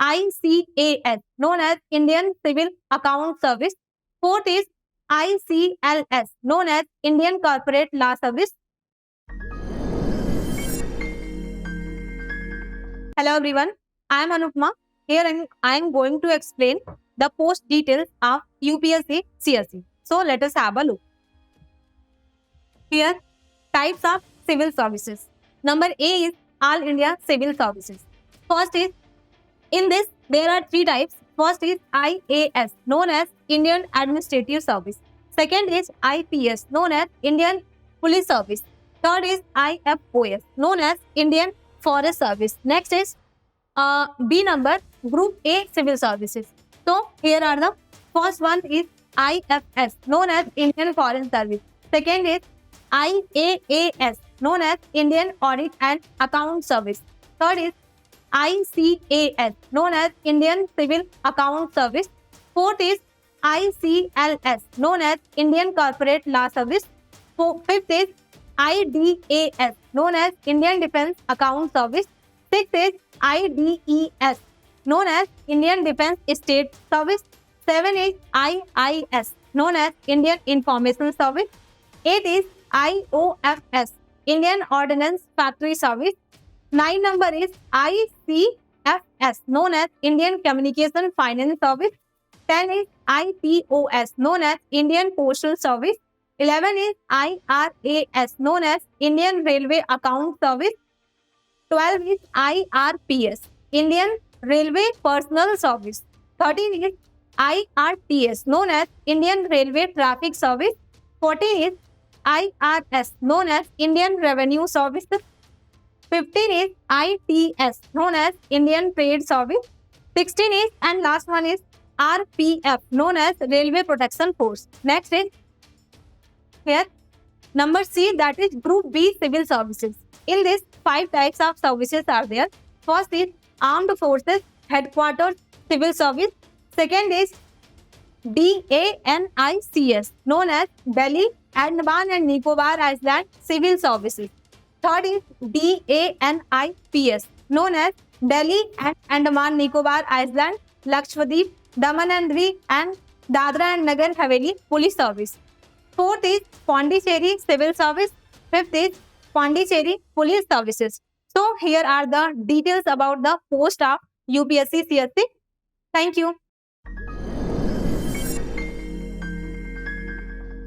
ICAS, known as Indian Civil Account Service. Fourth is ICLS, known as Indian Corporate Law Service. Hello everyone, I am Anupma. Here I am going to explain the post details of UPSC CSE. So let us have a look. Here, types of civil services. Number A is All India Civil Services. First is, in this there are three types. First is IAS, known as Indian Administrative Service. Second is IPS, known as Indian Police Service. Third is IFOS, known as Indian Forest Service. Next is B number, Group A Civil Services. So here are the first one is IFS, known as Indian Foreign Service. Second is IAAS, known as Indian Audit and Account Service. Third is ICAS, known as Indian Civil Account Service. Fourth is ICLS, known as Indian Corporate Law Service. Fifth is IDAS, known as Indian Defence Account Service. Sixth is IDES, known as Indian Defence State Service. 7 is IIS, known as Indian Information Service. 8 is IOFS, Indian Ordnance Factory Service. 9 number is ICFS, known as Indian Communication Finance Service. 10 is IPOS, known as Indian Postal Service. 11 is IRAS, known as Indian Railway Account Service. 12 is IRPS, Indian Railway Personal Service. 13 is IRTS, known as Indian Railway Traffic Service. 14 is IRS, known as Indian Revenue Service. 15 is ITS, known as Indian Trade Service. 16 is, and last one is RPF, known as Railway Protection Force. Next is here number C, that is Group B Civil Services. In this, 5 types of services are there. First is Armed Forces Headquarters Civil Service. Second is DANICS, known as Delhi, Andaman and Nicobar Island Civil Services. Third is DANIPS, known as Delhi and Andaman Nicobar Island, Lakshadweep, Daman and Diu and Dadra and Nagar Haveli Police Service. Fourth is Pondicherry Civil Service. Fifth is Pondicherry Police Services. So here are the details about the post of UPSC CSE. Thank you.